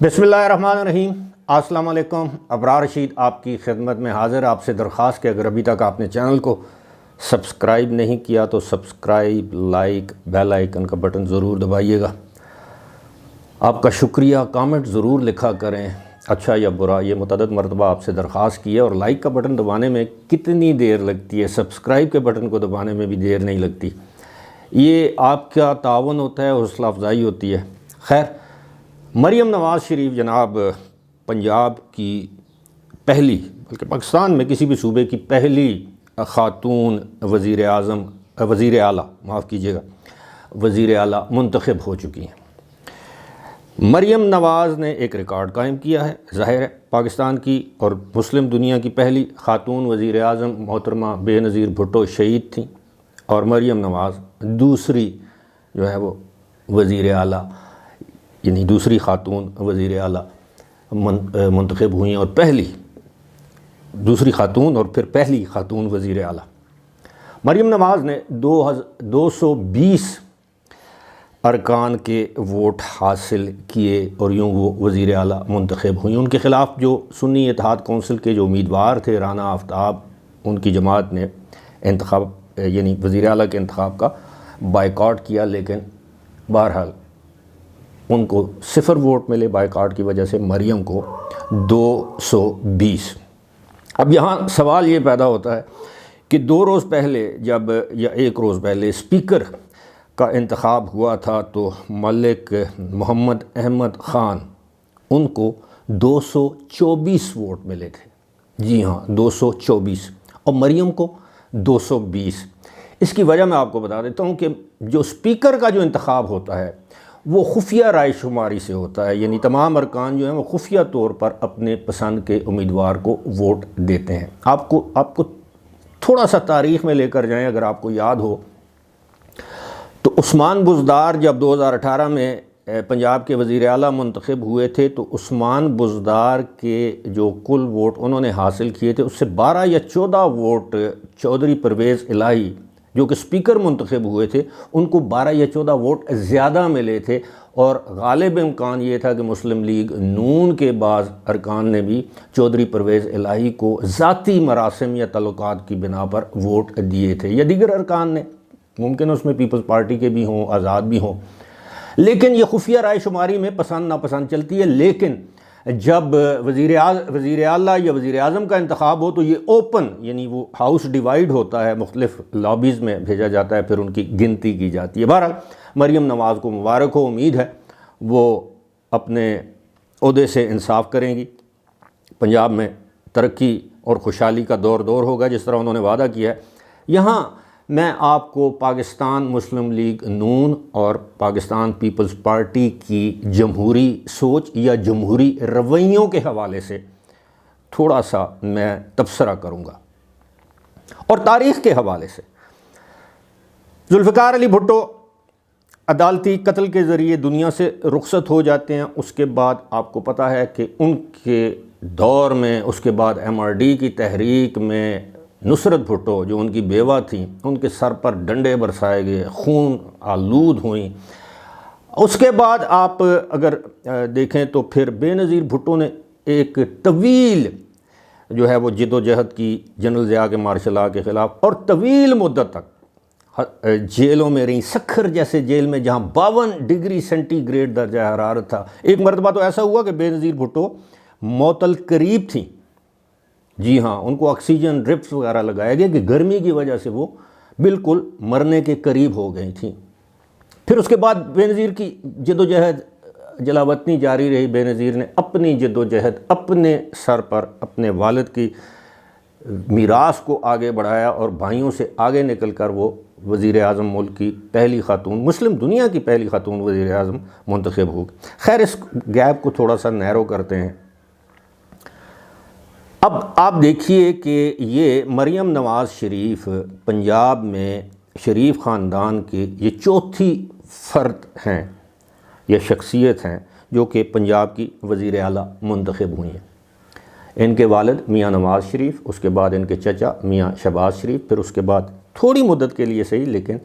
بسم اللہ الرحمن الرحیم۔ السلام علیکم۔ ابرار رشید آپ کی خدمت میں حاضر۔ آپ سے درخواست کہ اگر ابھی تک آپ نے چینل کو سبسکرائب نہیں کیا تو سبسکرائب، لائک، بیل آئیکن کا بٹن ضرور دبائیے گا۔ آپ کا شکریہ۔ کامنٹ ضرور لکھا کریں، اچھا یا برا۔ یہ متعدد مرتبہ آپ سے درخواست کی ہے، اور لائک کا بٹن دبانے میں کتنی دیر لگتی ہے، سبسکرائب کے بٹن کو دبانے میں بھی دیر نہیں لگتی۔ یہ آپ کا تعاون ہوتا ہے، حوصلہ افزائی ہوتی ہے۔ خیر، مریم نواز شریف جناب پنجاب کی پہلی، بلکہ پاکستان میں کسی بھی صوبے کی پہلی خاتون وزیر اعلیٰ وزیر اعلیٰ منتخب ہو چکی ہیں۔ مریم نواز نے ایک ریکارڈ قائم کیا ہے۔ ظاہر ہے پاکستان کی اور مسلم دنیا کی پہلی خاتون وزیر اعظم محترمہ بے نظیر بھٹو شہید تھیں، اور مریم نواز دوسری جو ہے وہ وزیر اعلیٰ، یعنی دوسری خاتون وزیر اعلیٰ منتخب ہوئی ہیں، اور دوسری خاتون اور پھر پہلی خاتون وزیر اعلیٰ۔ مریم نواز نے 220 ارکان کے ووٹ حاصل کیے، اور یوں وہ وزیر اعلیٰ منتخب ہوئیں۔ ان کے خلاف جو سنی اتحاد کونسل کے جو امیدوار تھے، رانا آفتاب، ان کی جماعت نے یعنی وزیر اعلیٰ کے انتخاب کا بائیکاٹ کیا، لیکن بہرحال ان کو 0 ووٹ ملے۔ بائیکاٹ کی وجہ سے مریم کو 220۔ اب یہاں سوال یہ پیدا ہوتا ہے کہ 2 روز پہلے یا 1 روز پہلے اسپیکر کا انتخاب ہوا تھا، تو ملک محمد احمد خان، ان کو 224 ووٹ ملے تھے۔ جی ہاں، 224، اور مریم کو 220۔ اس کی وجہ میں آپ کو بتا دیتا ہوں کہ جو اسپیکر کا جو انتخاب ہوتا ہے وہ خفیہ رائے شماری سے ہوتا ہے، یعنی تمام ارکان جو ہیں وہ خفیہ طور پر اپنے پسند کے امیدوار کو ووٹ دیتے ہیں۔ آپ کو تھوڑا سا تاریخ میں لے کر جائیں، اگر آپ کو یاد ہو تو عثمان بزدار جب 2018 میں پنجاب کے وزیر اعلیٰ منتخب ہوئے تھے، تو عثمان بزدار کے جو کل ووٹ انہوں نے حاصل کیے تھے، اس سے 12 یا 14 ووٹ چودھری پرویز الہی جو کہ اسپیکر منتخب ہوئے تھے، ان کو 12 یا 14 ووٹ زیادہ ملے تھے، اور غالب امکان یہ تھا کہ مسلم لیگ نون کے بعض ارکان نے بھی چودھری پرویز الہی کو ذاتی مراسم یا تعلقات کی بنا پر ووٹ دیے تھے، یا دیگر ارکان نے، ممکن اس میں پیپلز پارٹی کے بھی ہوں، آزاد بھی ہوں۔ لیکن یہ خفیہ رائے شماری میں پسند ناپسند چلتی ہے، لیکن جب وزیر اعلیٰ یا وزیر اعظم کا انتخاب ہو تو یہ اوپن، یعنی وہ ہاؤس ڈیوائیڈ ہوتا ہے، مختلف لابیز میں بھیجا جاتا ہے، پھر ان کی گنتی کی جاتی ہے۔ بہرحال مریم نواز کو مبارک ہو، امید ہے وہ اپنے عہدے سے انصاف کریں گی، پنجاب میں ترقی اور خوشحالی کا دور ہوگا جس طرح انہوں نے وعدہ کیا ہے۔ یہاں میں آپ کو پاکستان مسلم لیگ نون اور پاکستان پیپلز پارٹی کی جمہوری سوچ یا جمہوری رویوں کے حوالے سے تھوڑا سا میں تبصرہ کروں گا، اور تاریخ کے حوالے سے۔ ذوالفقار علی بھٹو عدالتی قتل کے ذریعے دنیا سے رخصت ہو جاتے ہیں۔ اس کے بعد آپ کو پتہ ہے کہ ان کے دور میں، اس کے بعد MRD کی تحریک میں نصرت بھٹو جو ان کی بیوہ تھیں، ان کے سر پر ڈنڈے برسائے گئے، خون آلود ہوئیں۔ اس کے بعد آپ اگر دیکھیں تو پھر بے نظیر بھٹو نے ایک طویل جو ہے وہ جد و جہد کی جنرل ضیاء کے مارشل لاء کے خلاف، اور طویل مدت تک جیلوں میں رہیں، سکھر جیسے جیل میں جہاں 52 ڈگری سینٹی گریڈ درجہ حرارت تھا۔ ایک مرتبہ تو ایسا ہوا کہ بے نظیر بھٹو موت القریب تھیں۔ جی ہاں، ان کو آکسیجن ڈرپس وغیرہ لگایا گیا کہ گرمی کی وجہ سے وہ بالکل مرنے کے قریب ہو گئی تھیں۔ پھر اس کے بعد بے نظیر کی جد و جہد جلاوطنی جاری رہی۔ بے نظیر نے اپنی جد و جہد اپنے سر پر اپنے والد کی میراث کو آگے بڑھایا، اور بھائیوں سے آگے نکل کر وہ وزیر اعظم ملک کی پہلی خاتون، مسلم دنیا کی پہلی خاتون وزیر اعظم منتخب ہو گئی۔ خیر، اس گیپ کو تھوڑا سا نیرو کرتے ہیں۔ اب آپ دیکھیے کہ یہ مریم نواز شریف پنجاب میں شریف خاندان کے یہ چوتھی فرد ہیں یا شخصیت ہیں جو کہ پنجاب کی وزیر اعلیٰ منتخب ہوئی ہیں۔ ان کے والد میاں نواز شریف، اس کے بعد ان کے چچا میاں شہباز شریف، پھر اس کے بعد تھوڑی مدت کے لیے صحیح لیکن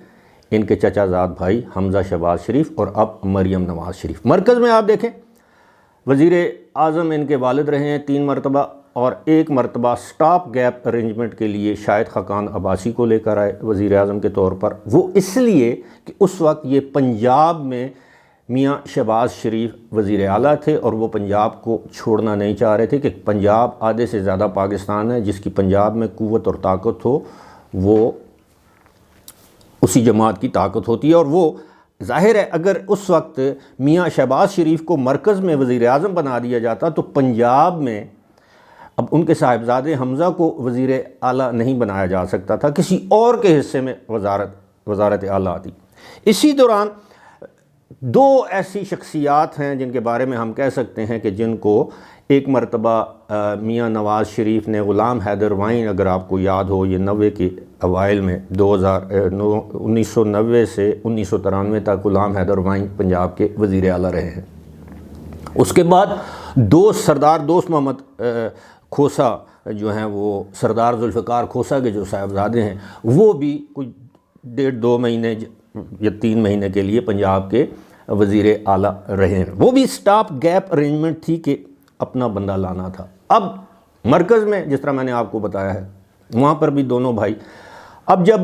ان کے چچا زاد بھائی حمزہ شہباز شریف، اور اب مریم نواز شریف۔ مرکز میں آپ دیکھیں وزیر اعظم ان کے والد رہے ہیں 3 مرتبہ، اور 1 مرتبہ سٹاپ گیپ ارینجمنٹ کے لیے شاہد خاقان عباسی کو لے کر آئے وزیر اعظم کے طور پر، وہ اس لیے کہ اس وقت یہ پنجاب میں میاں شہباز شریف وزیر اعلیٰ تھے اور وہ پنجاب کو چھوڑنا نہیں چاہ رہے تھے کہ پنجاب آدھے سے زیادہ پاکستان ہے، جس کی پنجاب میں قوت اور طاقت ہو وہ اسی جماعت کی طاقت ہوتی ہے۔ اور وہ ظاہر ہے اگر اس وقت میاں شہباز شریف کو مرکز میں وزیر اعظم بنا دیا جاتا تو پنجاب میں اب ان کے صاحبزادے حمزہ کو وزیر اعلیٰ نہیں بنایا جا سکتا تھا، کسی اور کے حصے میں وزارت اعلیٰ آتی۔ اسی دوران 2 ایسی شخصیات ہیں جن کے بارے میں ہم کہہ سکتے ہیں کہ جن کو 1 مرتبہ میاں نواز شریف نے غلام حیدر وائن، اگر آپ کو یاد ہو، یہ 90 کے اوائل میں 1990 سے 1993 تک غلام حیدر وائن پنجاب کے وزیر اعلیٰ رہے ہیں۔ اس کے بعد سردار دوست محمد کھوسا جو ہیں، وہ سردار ذوالفقار کھوسا کے جو صاحبزادے ہیں، وہ بھی کچھ 1.5-2 مہینے یا 3 مہینے کے لیے پنجاب کے وزیر اعلیٰ رہے ہیں۔ وہ بھی سٹاپ گیپ ارینجمنٹ تھی کہ اپنا بندہ لانا تھا۔ اب مرکز میں جس طرح میں نے آپ کو بتایا ہے، وہاں پر بھی دونوں بھائی، اب جب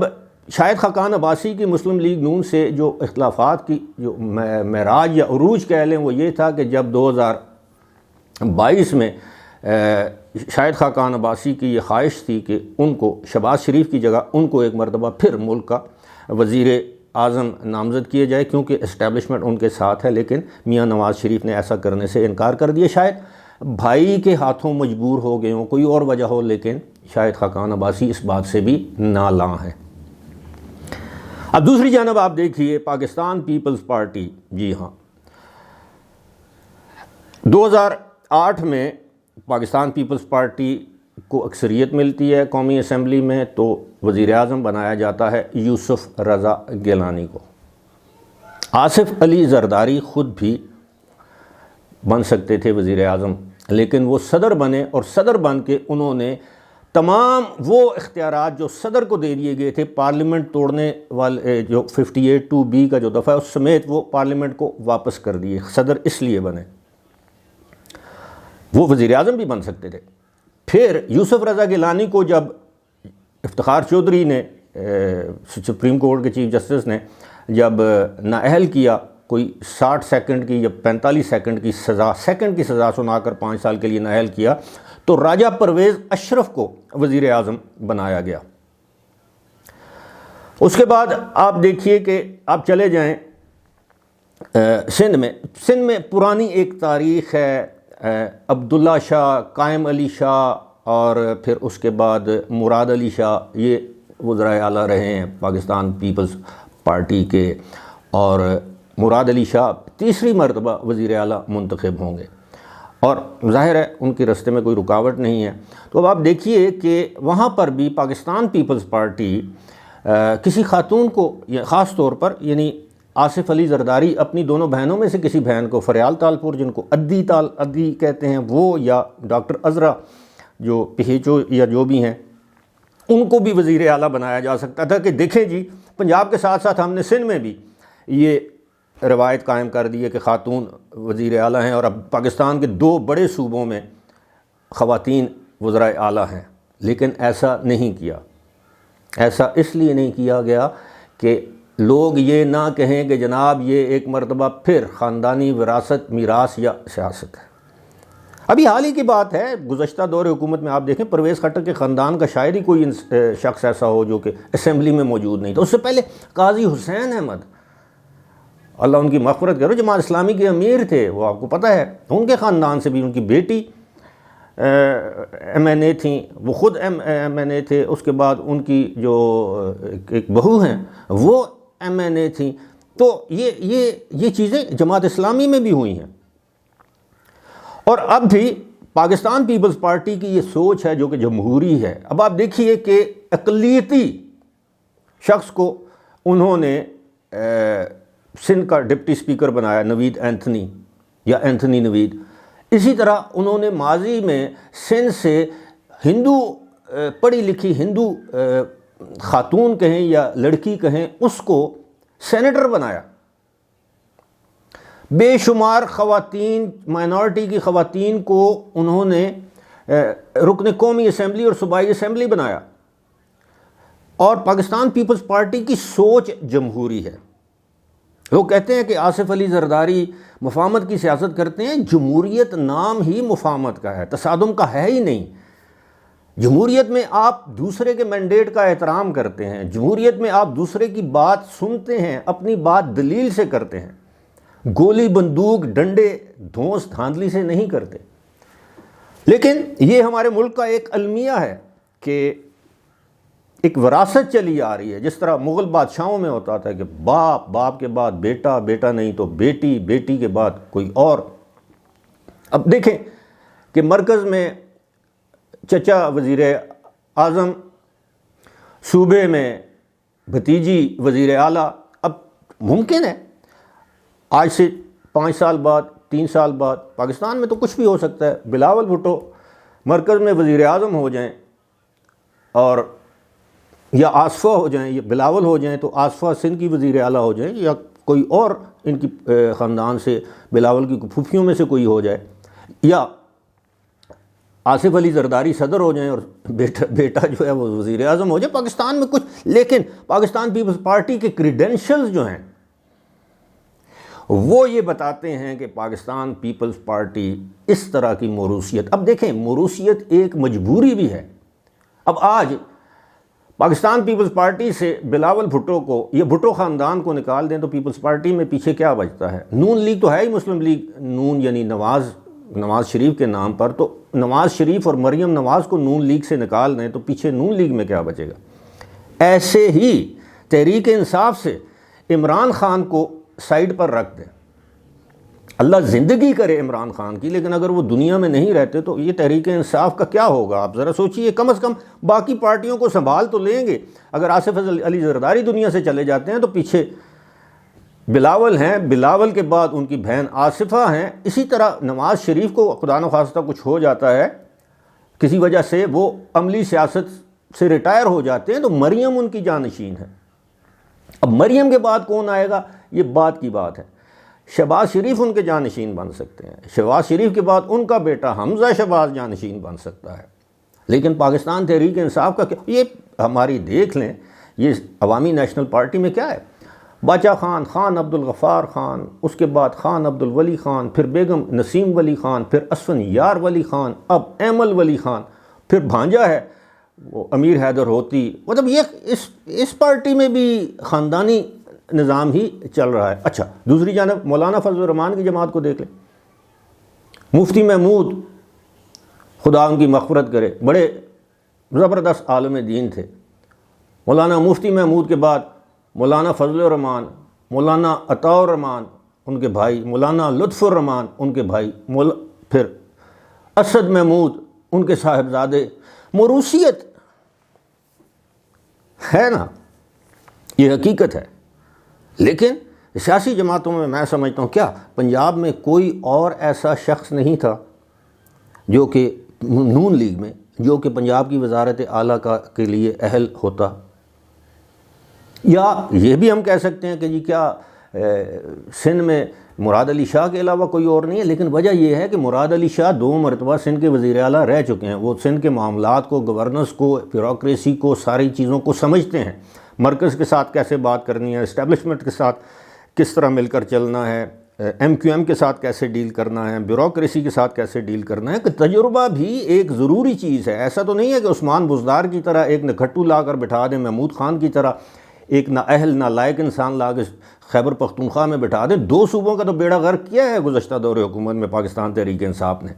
شاہد خاقان عباسی کی مسلم لیگ نون سے جو اختلافات کی جو معراج یا عروج کہہ لیں، وہ یہ تھا کہ جب 2022 میں شاہد خاقان عباسی کی یہ خواہش تھی کہ ان کو شہباز شریف کی جگہ ان کو 1 مرتبہ پھر ملک کا وزیر اعظم نامزد کیے جائے، کیونکہ اسٹیبلشمنٹ ان کے ساتھ ہے، لیکن میاں نواز شریف نے ایسا کرنے سے انکار کر دیا۔ شاید بھائی کے ہاتھوں مجبور ہو گئے ہوں، کوئی اور وجہ ہو، لیکن شاہد خاقان عباسی اس بات سے بھی نالاں ہیں۔ اب دوسری جانب آپ دیکھیے پاکستان پیپلز پارٹی، جی ہاں، 2008 میں پاکستان پیپلز پارٹی کو اکثریت ملتی ہے قومی اسمبلی میں، تو وزیر اعظم بنایا جاتا ہے یوسف رضا گیلانی کو۔ آصف علی زرداری خود بھی بن سکتے تھے وزیر اعظم، لیکن وہ صدر بنے، اور صدر بن کے انہوں نے تمام وہ اختیارات جو صدر کو دے دیے گئے تھے، پارلیمنٹ توڑنے والے جو 58(2)B کا جو دفعہ ہے اس سمیت، وہ پارلیمنٹ کو واپس کر دیے۔ صدر اس لیے بنے، وہ وزیر اعظم بھی بن سکتے تھے۔ پھر یوسف رضا گیلانی کو جب افتخار چودھری نے، سپریم کورٹ کے چیف جسٹس نے جب نااہل کیا، کوئی 60 سیکنڈ کی یا 45 سیکنڈ کی سزا سنا کر 5 سال کے لیے نااہل کیا، تو راجہ پرویز اشرف کو وزیر اعظم بنایا گیا۔ اس کے بعد آپ دیکھیے کہ آپ چلے جائیں سندھ میں پرانی ایک تاریخ ہے، عبداللہ شاہ، قائم علی شاہ، اور پھر اس کے بعد مراد علی شاہ، یہ وزرائے اعلیٰ رہے ہیں پاکستان پیپلز پارٹی کے، اور مراد علی شاہ 3ری مرتبہ وزیر اعلیٰ منتخب ہوں گے، اور ظاہر ہے ان کے راستے میں کوئی رکاوٹ نہیں ہے۔ تو اب آپ دیکھیے کہ وہاں پر بھی پاکستان پیپلز پارٹی کسی خاتون کو خاص طور پر، یعنی آصف علی زرداری اپنی دونوں بہنوں میں سے کسی بہن کو، فریال تالپور جن کو عدی کہتے ہیں وہ، یا ڈاکٹر عذرا جو PHO یا جو بھی ہیں، ان کو بھی وزیر اعلیٰ بنایا جا سکتا تھا کہ دیکھیں جی، پنجاب کے ساتھ ساتھ ہم نے سندھ میں بھی یہ روایت قائم کر دی ہے کہ خاتون وزیر اعلیٰ ہیں، اور اب پاکستان کے 2 بڑے صوبوں میں خواتین وزرائے اعلیٰ ہیں، لیکن ایسا نہیں کیا۔ ایسا اس لیے نہیں کیا گیا کہ لوگ یہ نہ کہیں کہ جناب یہ 1 مرتبہ پھر خاندانی وراثت، میراث یا سیاست ہے۔ ابھی حال ہی کی بات ہے، گزشتہ دور حکومت میں آپ دیکھیں پرویز خٹر کے خاندان کا شاید ہی کوئی شخص ایسا ہو جو کہ اسمبلی میں موجود نہیں تھا۔ اس سے پہلے قاضی حسین احمد، اللہ ان کی مغفرت کرو، جماعت اسلامی کے امیر تھے، وہ آپ کو پتہ ہے، ان کے خاندان سے بھی ان کی بیٹی MNA تھیں، وہ خود MNA تھے، اس کے بعد ان کی جو ایک بہو ہیں وہ MNA تھیں۔ تو یہ چیزیں جماعت اسلامی میں بھی ہوئی ہیں۔ اور اب بھی پاکستان پیپلز پارٹی کی یہ سوچ ہے جو کہ جمہوری ہے۔ اب آپ دیکھیے کہ اقلیتی شخص کو انہوں نے سندھ کا ڈپٹی سپیکر بنایا، نوید اینتھنی یا اینتھنی نوید۔ اسی طرح انہوں نے ماضی میں سندھ سے ہندو، پڑھی لکھی ہندو خاتون کہیں یا لڑکی کہیں، اس کو سینیٹر بنایا۔ بے شمار خواتین، مائنارٹی کی خواتین کو انہوں نے رکن قومی اسمبلی اور صوبائی اسمبلی بنایا. اور پاکستان پیپلز پارٹی کی سوچ جمہوری ہے. وہ کہتے ہیں کہ آصف علی زرداری مفاہمت کی سیاست کرتے ہیں. جمہوریت نام ہی مفاہمت کا ہے، تصادم کا ہے ہی نہیں. جمہوریت میں آپ دوسرے کے مینڈیٹ کا احترام کرتے ہیں. جمہوریت میں آپ دوسرے کی بات سنتے ہیں، اپنی بات دلیل سے کرتے ہیں، گولی بندوق ڈنڈے دھونس دھاندلی سے نہیں کرتے. لیکن یہ ہمارے ملک کا ایک المیہ ہے کہ ایک وراثت چلی آ رہی ہے. جس طرح مغل بادشاہوں میں ہوتا تھا کہ باپ، باپ کے بعد بیٹا، بیٹا نہیں تو بیٹی، بیٹی کے بعد کوئی اور. اب دیکھیں کہ مرکز میں چچا وزیر اعظم، صوبے میں بھتیجی وزیر اعلیٰ. اب ممکن ہے آج سے 5 سال بعد، 3 سال بعد پاکستان میں تو کچھ بھی ہو سکتا ہے. بلاول بھٹو مرکز میں وزیر اعظم ہو جائیں اور یا آصفہ ہو جائیں، یا بلاول ہو جائیں تو آصفہ سندھ کی وزیر اعلیٰ ہو جائیں، یا کوئی اور ان کی خاندان سے بلاول کی پھوپھیوں میں سے کوئی ہو جائے، یا آصف علی زرداری صدر ہو جائیں اور بیٹا جو ہے وہ وزیر اعظم ہو جائے. پاکستان میں کچھ، لیکن پاکستان پیپلز پارٹی کے کریڈینشلز جو ہیں وہ یہ بتاتے ہیں کہ پاکستان پیپلز پارٹی اس طرح کی موروثیت. اب دیکھیں موروثیت ایک مجبوری بھی ہے. اب آج پاکستان پیپلز پارٹی سے بلاول بھٹو کو یا بھٹو خاندان کو نکال دیں تو پیپلز پارٹی میں پیچھے کیا بچتا ہے؟ نون لیگ تو ہے ہی مسلم لیگ نون، یعنی نواز شریف کے نام پر. تو نواز شریف اور مریم نواز کو نون لیگ سے نکال دیں تو پیچھے نون لیگ میں کیا بچے گا؟ ایسے ہی تحریک انصاف سے عمران خان کو سائیڈ پر رکھ دیں. اللہ زندگی کرے عمران خان کی، لیکن اگر وہ دنیا میں نہیں رہتے تو یہ تحریک انصاف کا کیا ہوگا؟ آپ ذرا سوچئے. کم از کم باقی پارٹیوں کو سنبھال تو لیں گے. اگر آصف علی زرداری دنیا سے چلے جاتے ہیں تو پیچھے بلاول ہیں، بلاول کے بعد ان کی بہن آصفہ ہیں. اسی طرح نواز شریف کو خدا نخواستہ کچھ ہو جاتا ہے کسی وجہ سے، وہ عملی سیاست سے ریٹائر ہو جاتے ہیں تو مریم ان کی جانشین ہے. اب مریم کے بعد کون آئے گا یہ بات کی بات ہے. شہباز شریف ان کے جانشین بن سکتے ہیں. شہباز شریف کے بعد ان کا بیٹا حمزہ شہباز جانشین بن سکتا ہے. لیکن پاکستان تحریک انصاف کا کیا؟ یہ ہماری دیکھ لیں، یہ عوامی نیشنل پارٹی میں کیا ہے؟ باچا خان، خان عبدالغفار خان، اس کے بعد خان عبدالولی خان، پھر بیگم نسیم ولی خان، پھر اسفن یار ولی خان، اب ایمل ولی خان، پھر بھانجا ہے وہ امیر حیدر ہوتی. مطلب یہ اس پارٹی میں بھی خاندانی نظام ہی چل رہا ہے. اچھا، دوسری جانب مولانا فضل الرحمان کی جماعت کو دیکھ لیں. مفتی محمود خدا ان کی مغفرت کرے، بڑے زبردست عالم دین تھے. مولانا مفتی محمود کے بعد مولانا فضل الرحمان، مولانا عطاء الرحمان ان کے بھائی، مولانا لطف الرحمان ان کے بھائی، پھر اسد محمود ان کے صاحبزادے. موروثیت ہے نا، یہ حقیقت ہے. لیکن سیاسی جماعتوں میں سمجھتا ہوں کیا پنجاب میں کوئی اور ایسا شخص نہیں تھا جو کہ نون لیگ میں جو کہ پنجاب کی وزارت اعلیٰ کے لیے اہل ہوتا؟ یا یہ بھی ہم کہہ سکتے ہیں کہ جی کیا سندھ میں مراد علی شاہ کے علاوہ کوئی اور نہیں ہے؟ لیکن وجہ یہ ہے کہ مراد علی شاہ 2 مرتبہ سندھ کے وزیر اعلیٰ رہ چکے ہیں. وہ سندھ کے معاملات کو، گورننس کو، بیوروکریسی کو، ساری چیزوں کو سمجھتے ہیں. مرکز کے ساتھ کیسے بات کرنی ہے، اسٹیبلشمنٹ کے ساتھ کس طرح مل کر چلنا ہے، ایم کیو ایم کے ساتھ کیسے ڈیل کرنا ہے، بیوروکریسی کے ساتھ کیسے ڈیل کرنا ہے. کہ تجربہ بھی ایک ضروری چیز ہے. ایسا تو نہیں ہے کہ عثمان بزدار کی طرح ایک نکھٹو لا کر بٹھا دیں، محمود خان کی طرح ایک نااہل نالائق انسان لا کے خیبر پختونخوا میں بٹھا دیں. 2 صوبوں کا تو بیڑا غرق کیا ہے گزشتہ دور حکومت میں پاکستان تحریک انصاف نے.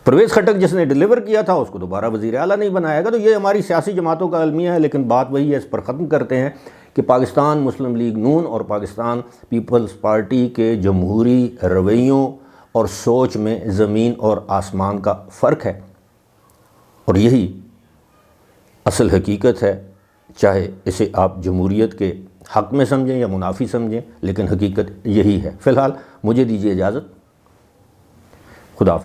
پرویز خٹک جس نے ڈیلیور کیا تھا اس کو دوبارہ وزیر اعلیٰ نہیں بنائے گا. تو یہ ہماری سیاسی جماعتوں کا المیہ ہے. لیکن بات وہی ہے، اس پر ختم کرتے ہیں کہ پاکستان مسلم لیگ نون اور پاکستان پیپلز پارٹی کے جمہوری رویوں اور سوچ میں زمین اور آسمان کا فرق ہے، اور یہی اصل حقیقت ہے. چاہے اسے آپ جمہوریت کے حق میں سمجھیں یا منافی سمجھیں، لیکن حقیقت یہی ہے. فی الحال مجھے دیجیے اجازت. خدا حافظ.